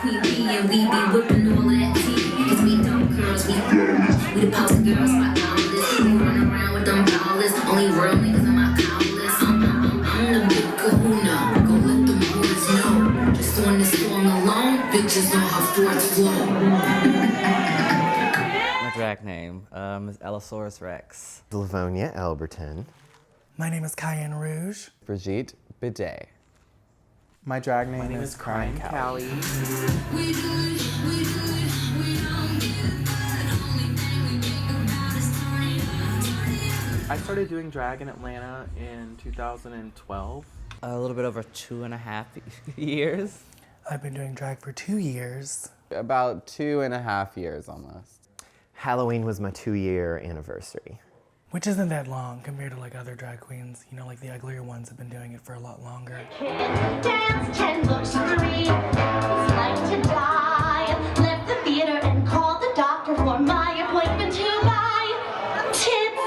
Queen B and we be whipping all of that tea. Cause we dumb girls, we the power girls, my outlaws. We run around with them dollars. Only real niggas on my cowlist. I'm the big kahuna. Go let them boys know. Just on this song alone, bitches on her fourth floor. My drag name is Allosaurus Rex. Livonia Elberton. My name is Cayenne Rouge. Brigitte Bidet. My drag name is Crying Callie. I started doing drag in Atlanta in 2012. A little bit over 2.5 years. I've been doing drag for 2 years. About 2.5 years almost. Halloween was my 2-year anniversary. Which isn't that long compared to like other drag queens. You know, like the uglier ones have been doing it for a lot longer. Dance 10 books 3. It's like to die. Left the theater and called the doctor for my appointment to buy tits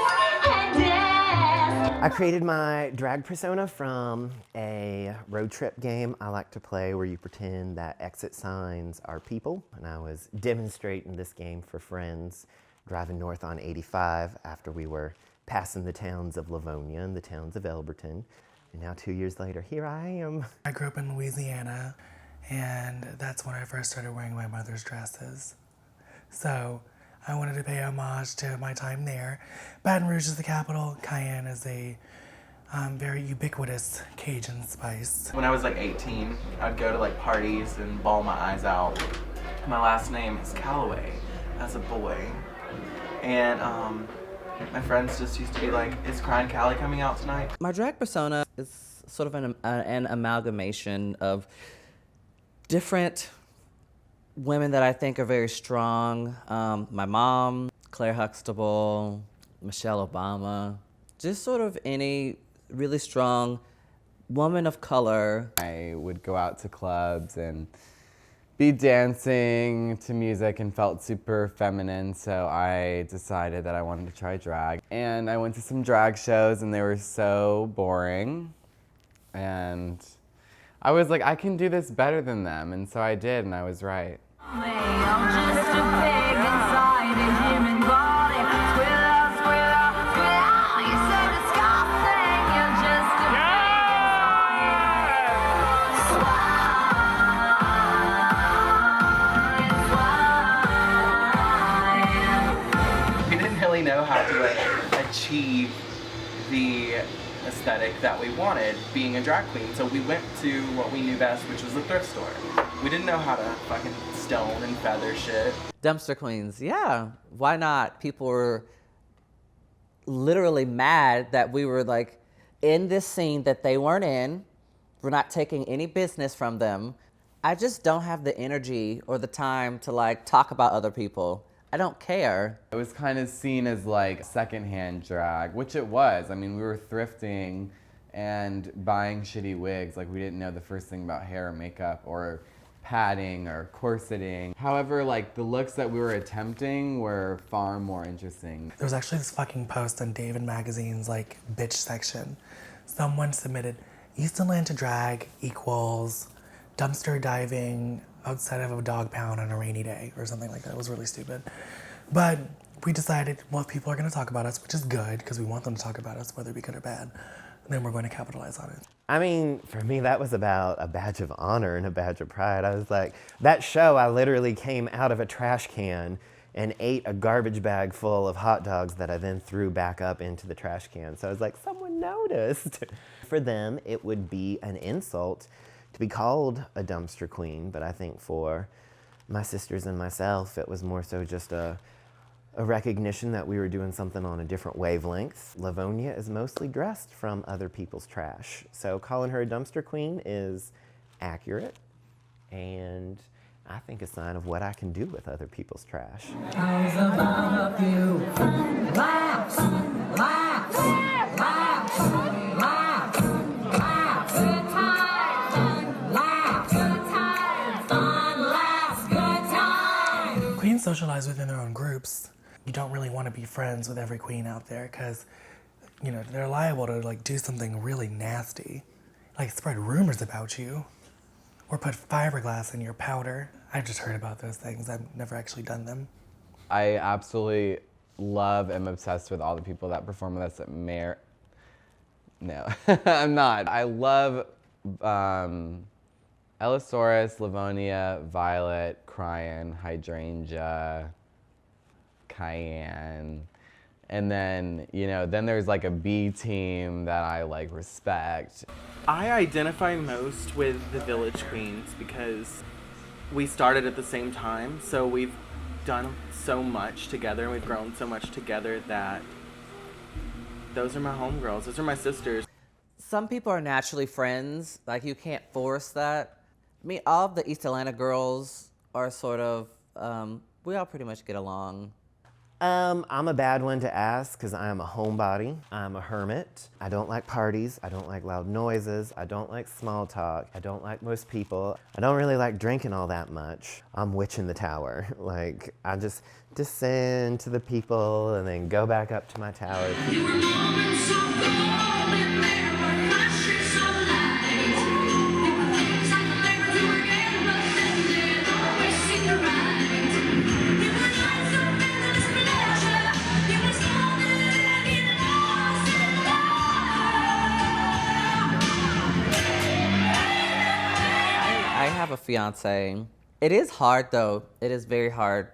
and ass. I created my drag persona from a road trip game I like to play where you pretend that exit signs are people. And I was demonstrating this game for friends driving north on 85 after we were passing the towns of Livonia and the towns of Elberton. And now 2 years later, here I am. I grew up in Louisiana, and that's when I first started wearing my mother's dresses. So I wanted to pay homage to my time there. Baton Rouge is the capital. Cayenne is a very ubiquitous Cajun spice. When I was like 18, I'd go to like parties and bawl my eyes out. My last name is Calloway as a boy. And my friends just used to be like, is Crying Callie coming out tonight? My drag persona is sort of an amalgamation of different women that I think are very strong. My mom, Claire Huxtable, Michelle Obama, just sort of any really strong woman of color. I would go out to clubs and be dancing to music and felt super feminine, so I decided that I wanted to try drag. And I went to some drag shows and they were so boring. And I was like, I can do this better than them, and so I did, and I was right. I'm just a pig inside a human body. Squirrel, squirrel, squirrel. You're so disgusting. You're just a We didn't really know how to like achieve the aesthetic that we wanted being a drag queen, so we went to what we knew best, which was the thrift store. We didn't know how to fucking stone and feather shit. Dumpster queens, yeah, why not? People were literally mad that we were like in this scene that they weren't in. We're not taking any business from them. I just don't have the energy or the time to like talk about other people. I don't care. It was kind of seen as like secondhand drag, which it was. I mean, we were thrifting and buying shitty wigs. Like, we didn't know the first thing about hair or makeup or padding or corseting. However, like, the looks that we were attempting were far more interesting. There was actually this fucking post on David Magazine's like bitch section. Someone submitted East Atlanta drag equals dumpster diving outside of a dog pound on a rainy day or something like that. It was really stupid. But we decided, well, if people are gonna talk about us, which is good because we want them to talk about us, whether it be good or bad, then we're going to capitalize on it. I mean, for me, that was about a badge of honor and a badge of pride. I was like, that show, I literally came out of a trash can and ate a garbage bag full of hot dogs that I then threw back up into the trash can. So I was like, someone noticed. For them, it would be an insult to be called a dumpster queen, but I think for my sisters and myself, it was more so just a recognition that we were doing something on a different wavelength. Livonia is mostly dressed from other people's trash, so calling her a dumpster queen is accurate, and I think a sign of what I can do with other people's trash. Queens socialize within their own groups. You don't really want to be friends with every queen out there because, you know, they're liable to like do something really nasty, like spread rumors about you, or put fiberglass in your powder. I've just heard about those things. I've never actually done them. I absolutely love, am obsessed with all the people that perform with us at No, I'm not. I love Ellisaurus, Livonia, Violet, Cryan, Hydrangea, Cayenne. And then, then there's like a B team that I like respect. I identify most with the Village Queens because we started at the same time, so we've done so much together and we've grown so much together that those are my homegirls. Those are my sisters. Some people are naturally friends. Like, you can't force that. All of the East Atlanta girls are sort of, we all pretty much get along. I'm a bad one to ask because I am a homebody. I'm a hermit. I don't like parties. I don't like loud noises. I don't like small talk. I don't like most people. I don't really like drinking all that much. I'm witch in the tower. Like, I just descend to the people and then go back up to my tower. You were moments so cold and there were flashes of light. There were things I could never do again, but then they'd always seem to right. There were nights of endless pleasure. It was more than getting lost in love. I have a fiance. It is hard, though. It is very hard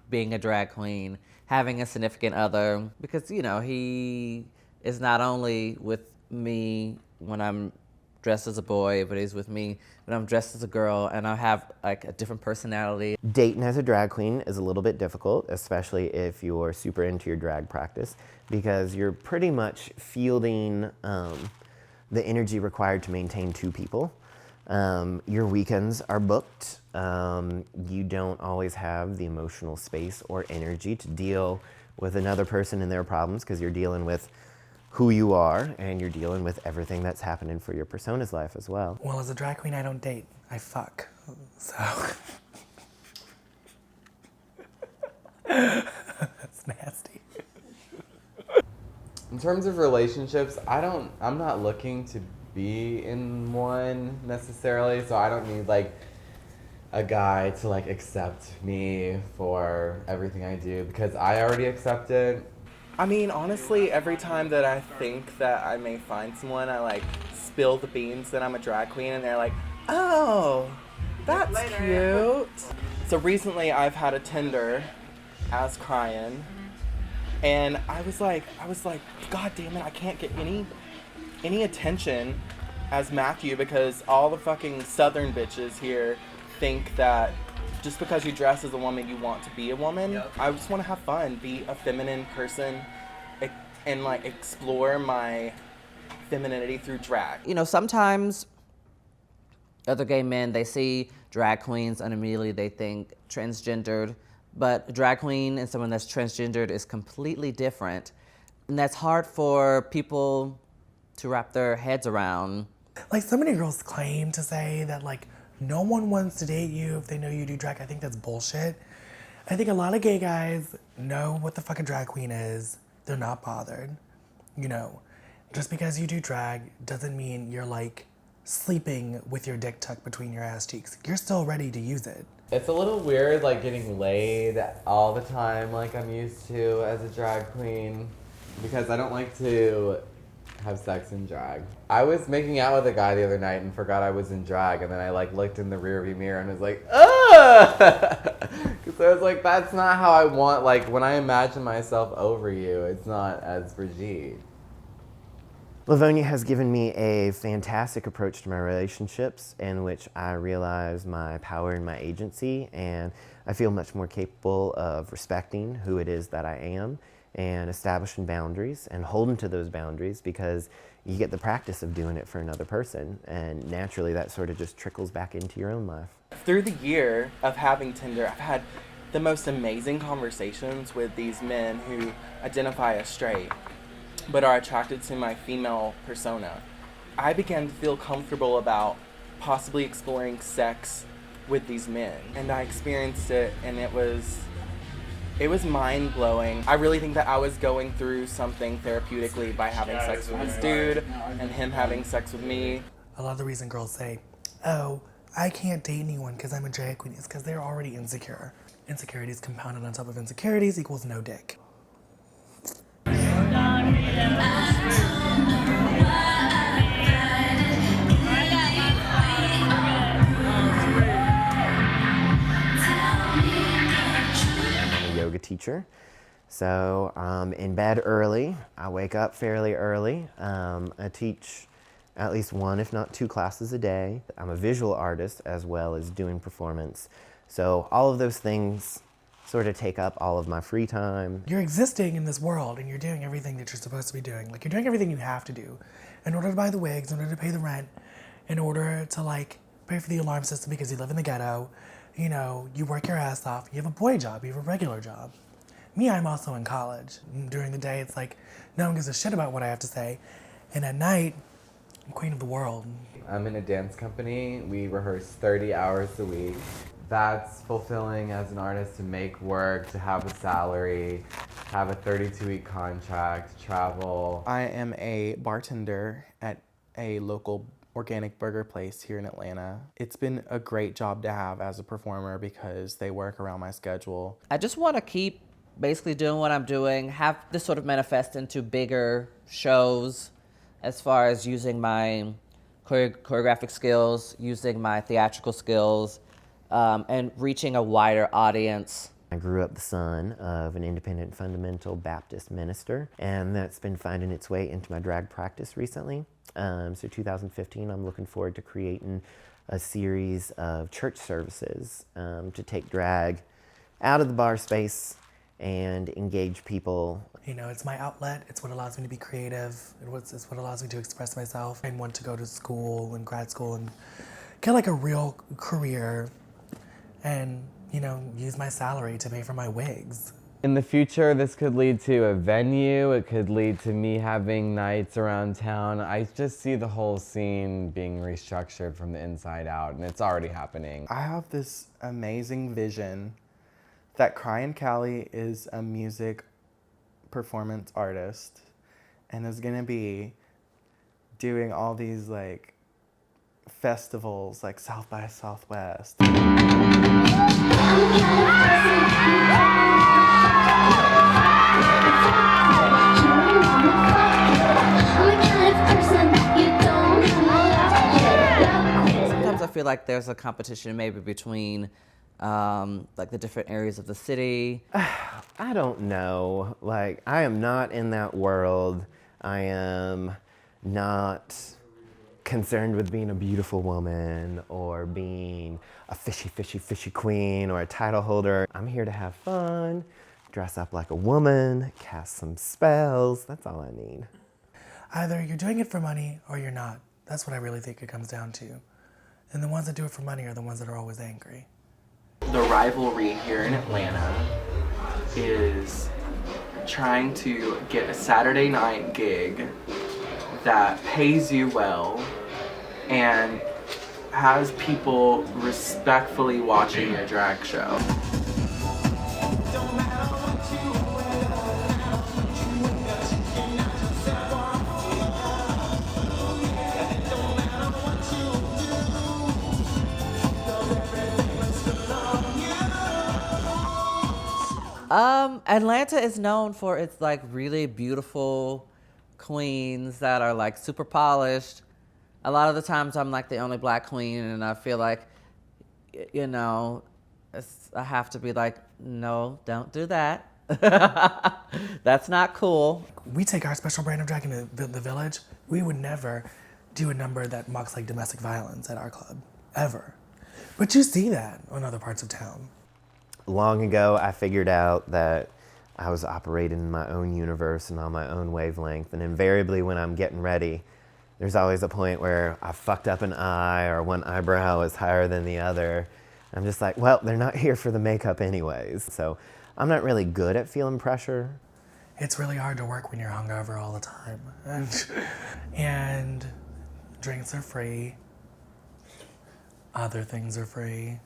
being a drag queen, having a significant other, because, he is not only with me when I'm dressed as a boy, but he's with me when I'm dressed as a girl, and I have like a different personality. Dating as a drag queen is a little bit difficult, especially if you're super into your drag practice, because you're pretty much fielding the energy required to maintain two people. Your weekends are booked. You don't always have the emotional space or energy to deal with another person and their problems because you're dealing with who you are and you're dealing with everything that's happening for your persona's life as well. Well, as a drag queen, I don't date. I fuck. So that's nasty. In terms of relationships, I'm not looking to be in one necessarily, so I don't need like a guy to like accept me for everything I do because I already accept it. I mean, honestly, every time that I think that I may find someone, I like spill the beans that I'm a drag queen and they're like, oh, that's cute. So recently I've had a Tinder as Cryan, and I was like, God damn it, I can't get any attention as Matthew because all the fucking Southern bitches here think that just because you dress as a woman, you want to be a woman. Yep. I just want to have fun, be a feminine person, and like explore my femininity through drag. Sometimes other gay men, they see drag queens and immediately they think transgendered, but a drag queen and someone that's transgendered is completely different. And that's hard for people to wrap their heads around. Like, so many girls claim to say that, like, no one wants to date you if they know you do drag. I think that's bullshit. I think a lot of gay guys know what the fuck a drag queen is. They're not bothered. Just because you do drag doesn't mean you're, like, sleeping with your dick tucked between your ass cheeks. You're still ready to use it. It's a little weird, like, getting laid all the time like I'm used to as a drag queen because I don't like to have sex in drag. I was making out with a guy the other night and forgot I was in drag, and then I like looked in the rearview mirror and was like, ah! Because I was like, that's not how I want, like when I imagine myself over you, it's not as Brigitte. Livonia has given me a fantastic approach to my relationships in which I realize my power and my agency, and I feel much more capable of respecting who it is that I am and establishing boundaries and holding to those boundaries because you get the practice of doing it for another person, and naturally that sort of just trickles back into your own life. Through the year of having Tinder, I've had the most amazing conversations with these men who identify as straight but are attracted to my female persona. I began to feel comfortable about possibly exploring sex with these men, and I experienced it, and it was mind-blowing. I really think that I was going through something therapeutically by having sex with this dude and him having sex with me. A lot of the reason girls say, oh, I can't date anyone because I'm a drag queen. It's because they're already insecure. Insecurities compounded on top of insecurities equals no dick. I'm a yoga teacher. So I'm in bed early. I wake up fairly early. I teach at least one, if not two classes a day. I'm a visual artist as well as doing performance. So all of those things sort of take up all of my free time. You're existing in this world and you're doing everything that you're supposed to be doing. Like, you're doing everything you have to do in order to buy the wigs, in order to pay the rent, in order to like pay for the alarm system because you live in the ghetto. You know, you work your ass off. You have a boy job, you have a regular job. Me, I'm also in college. During the day, it's like no one gives a shit about what I have to say. And at night, I'm queen of the world. I'm in a dance company. We rehearse 30 hours a week. That's fulfilling as an artist, to make work, to have a salary, have a 32-week contract, travel. I am a bartender at a local organic burger place here in Atlanta. It's been a great job to have as a performer because they work around my schedule. I just want to keep basically doing what I'm doing, have this sort of manifest into bigger shows as far as using my choreographic skills, using my theatrical skills, and reaching a wider audience. I grew up the son of an independent fundamental Baptist minister, and that's been finding its way into my drag practice recently. So 2015, I'm looking forward to creating a series of church services to take drag out of the bar space and engage people. You know, it's my outlet. It's what allows me to be creative. It's what allows me to express myself and want to go to school and grad school and get like a real career and, you know, use my salary to pay for my wigs. In the future, this could lead to a venue. It could lead to me having nights around town. I just see the whole scene being restructured from the inside out, and it's already happening. I have this amazing vision that Cryin' Callie is a music performance artist and is gonna be doing all these like festivals like South by Southwest. Sometimes I feel like there's a competition maybe between like the different areas of the city. I don't know. Like, I am not in that world. I am not concerned with being a beautiful woman or being a fishy queen or a title holder. I'm here to have fun, dress up like a woman, cast some spells. That's all I need. Either you're doing it for money or you're not. That's what I really think it comes down to. And the ones that do it for money are the ones that are always angry. The rivalry here in Atlanta is trying to get a Saturday night gig that pays you well and has people respectfully watching your drag show. Atlanta is known for its like really beautiful queens that are like super polished. A lot of the times I'm like the only black queen and I feel like, you know, I have to be like, no, don't do that. That's not cool. We take our special brand of drag in the village. We would never do a number that mocks like domestic violence at our club, ever. But you see that in other parts of town. Long ago, I figured out that I was operating in my own universe and on my own wavelength. And invariably when I'm getting ready, there's always a point where I fucked up an eye or one eyebrow is higher than the other. I'm just like, well, they're not here for the makeup anyways. So I'm not really good at feeling pressure. It's really hard to work when you're hungover all the time. And drinks are free. Other things are free.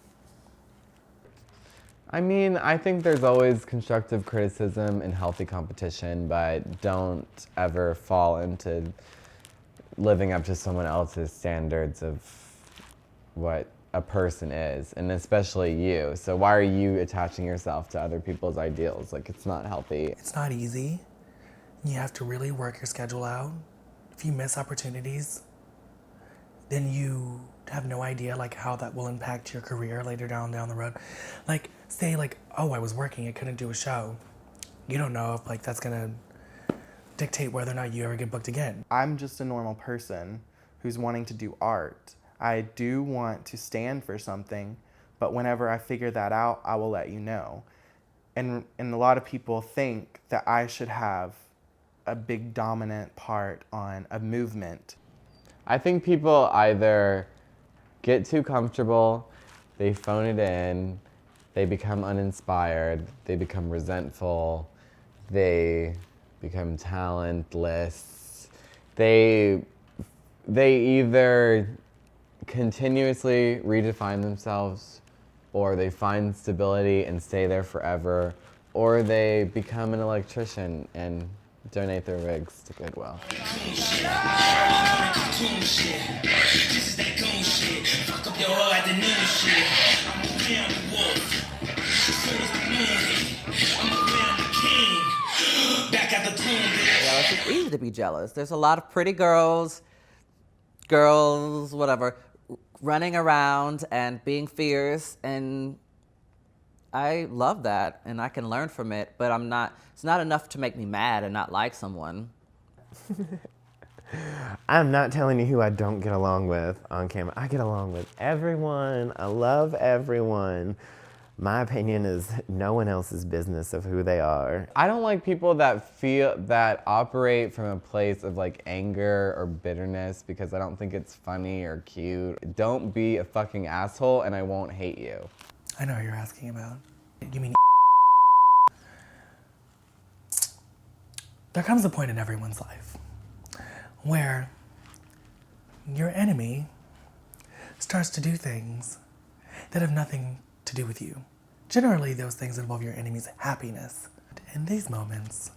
I mean, I think there's always constructive criticism and healthy competition, but don't ever fall into living up to someone else's standards of what a person is, and especially you. So why are you attaching yourself to other people's ideals? Like, it's not healthy. It's not easy. You have to really work your schedule out. If you miss opportunities, then you have no idea like how that will impact your career later down the road. Like, say like, oh, I was working, I couldn't do a show. You don't know if like that's gonna dictate whether or not you ever get booked again. I'm just a normal person who's wanting to do art. I do want to stand for something, but whenever I figure that out, I will let you know. And a lot of people think that I should have a big dominant part on a movement. I think people either get too comfortable, they phone it in, they become uninspired, they become resentful, they become talentless. They either continuously redefine themselves, or they find stability and stay there forever, or they become an electrician and donate their rigs to Goodwill. Jealous. It's easy to be jealous. There's a lot of pretty girls, whatever, running around and being fierce, and I love that, and I can learn from it, but it's not enough to make me mad and not like someone. I'm not telling you who I don't get along with on camera. I get along with everyone. I love everyone. My opinion is no one else's business of who they are. I don't like people that operate from a place of like anger or bitterness, because I don't think it's funny or cute. Don't be a fucking asshole and I won't hate you. I know what you're asking about. You mean there comes a point in everyone's life where your enemy starts to do things that have nothing to do with you. Generally, those things involve your enemy's happiness. In these moments,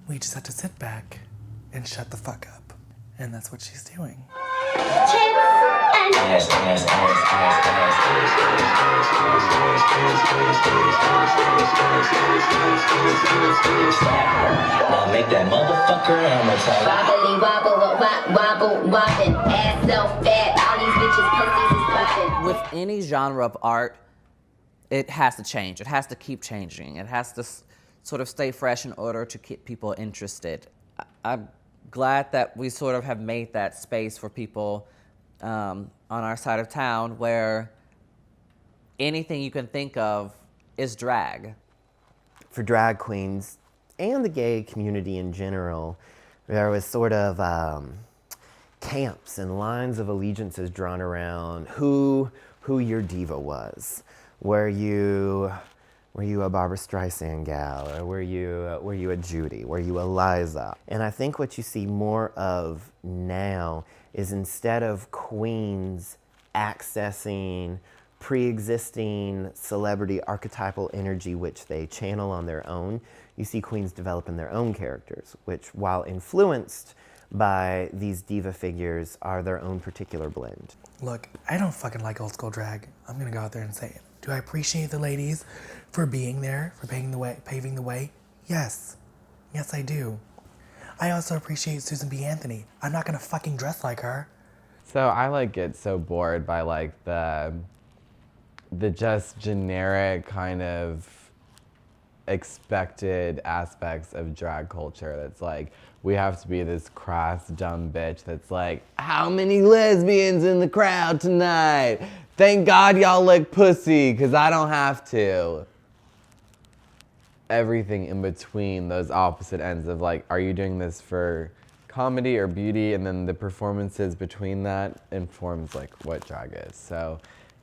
we just have to sit back and shut the fuck up. And that's what she's doing. Now make that motherfucker hammer time. Wobbly wobble, wobbin', ass so fat, all these bitches pussies is poppin'. With any genre of art, it has to change. It has to keep changing. It has to sort of stay fresh in order to keep people interested. I'm glad that we sort of have made that space for people on our side of town where anything you can think of is drag. For drag queens and the gay community in general, there was sort of camps and lines of allegiances drawn around who your diva was. Were you a Barbara Streisand gal, or were you a Judy? Were you a Liza? And I think what you see more of now is, instead of queens accessing pre-existing celebrity archetypal energy which they channel on their own, you see queens developing their own characters, which, while influenced by these diva figures, are their own particular blend. Look, I don't fucking like old school drag. I'm gonna go out there and say it. Do I appreciate the ladies for being there, for paving the way? Yes. Yes, I do. I also appreciate Susan B. Anthony. I'm not gonna fucking dress like her. So I like get so bored by like the just generic kind of expected aspects of drag culture. That's like, we have to be this crass, dumb bitch that's like, how many lesbians in the crowd tonight? Thank God y'all lick pussy, because I don't have to. Everything in between those opposite ends of like, are you doing this for comedy or beauty? And then the performances between that informs like what drag is. So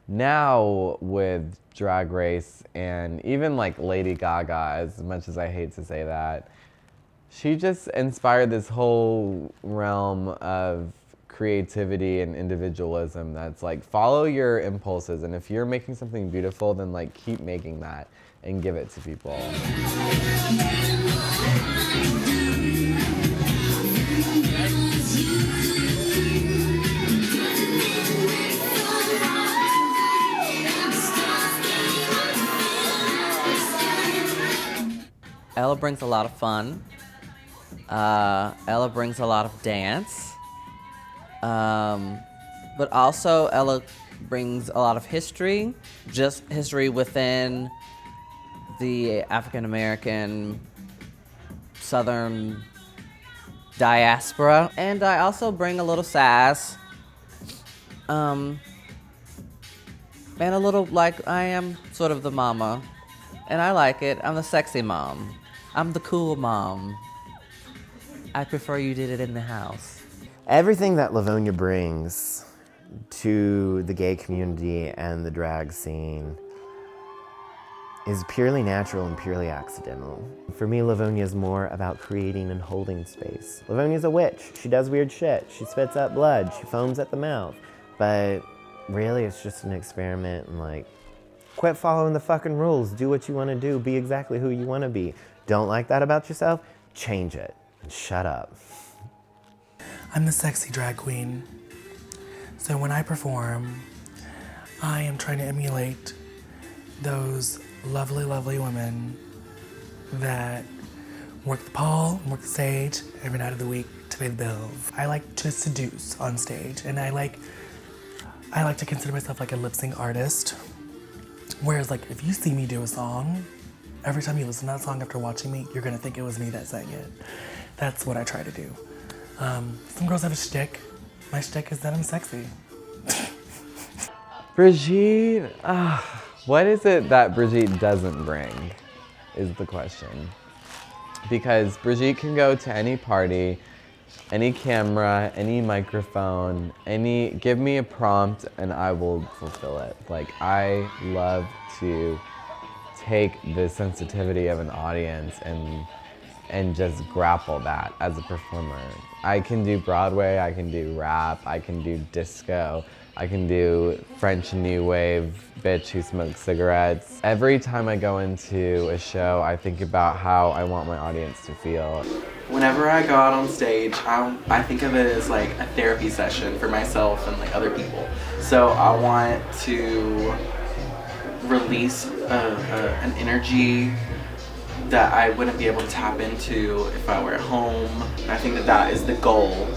now with Drag Race, and even like Lady Gaga, as much as I hate to say that, she just inspired this whole realm of creativity and individualism that's like, follow your impulses, and if you're making something beautiful, then like keep making that and give it to people. Ella brings a lot of fun. Ella brings a lot of dance. But also Ella brings a lot of history, just history within the African American Southern diaspora. And I also bring a little sass. And a little, like, I am sort of the mama. And I like it. I'm the sexy mom. I'm the cool mom. I prefer you did it in the house. Everything that Livonia brings to the gay community and the drag scene is purely natural and purely accidental. For me, Livonia is more about creating and holding space. Livonia's a witch. She does weird shit. She spits up blood. She foams at the mouth. But really, it's just an experiment and like, quit following the fucking rules. Do what you want to do. Be exactly who you want to be. Don't like that about yourself? Change it. And shut up. I'm the sexy drag queen. So when I perform, I am trying to emulate those lovely, lovely women that work the pole and work the stage every night of the week to pay the bills. I like to seduce on stage, and I like to consider myself like a lip sync artist. Whereas like if you see me do a song, every time you listen to that song after watching me, you're gonna think it was me that sang it. That's what I try to do. Some girls have a shtick. My shtick is that I'm sexy. Brigitte, what is it that Brigitte doesn't bring is the question. Because Brigitte can go to any party, any camera, any microphone, give me a prompt and I will fulfill it. Like, I love to take the sensitivity of an audience and just grapple that as a performer. I can do Broadway, I can do rap, I can do disco, I can do French New Wave bitch who smokes cigarettes. Every time I go into a show, I think about how I want my audience to feel. Whenever I go out on stage, I think of it as like a therapy session for myself and like other people. So I want to release an energy that I wouldn't be able to tap into if I were at home. I think that is the goal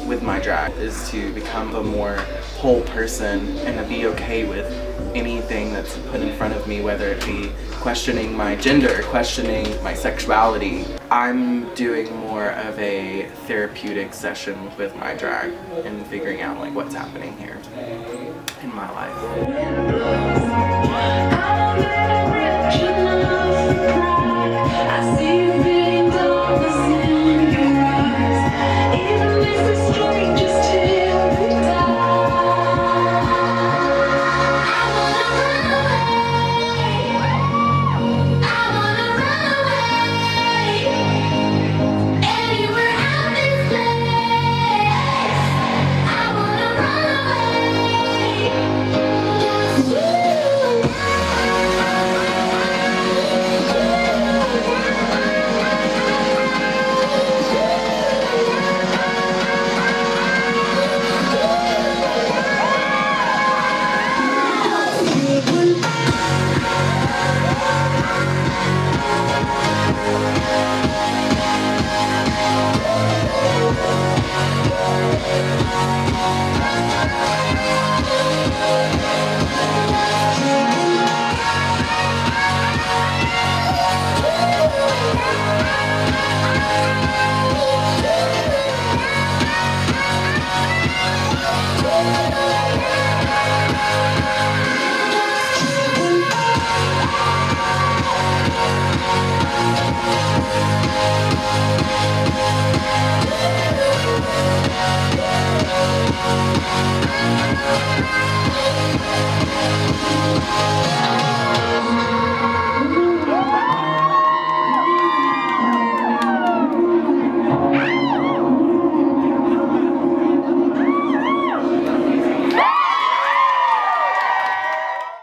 with my drag, is to become a more whole person and to be okay with anything that's put in front of me, whether it be questioning my gender, questioning my sexuality. I'm doing more of a therapeutic session with my drag and figuring out like what's happening here in my life.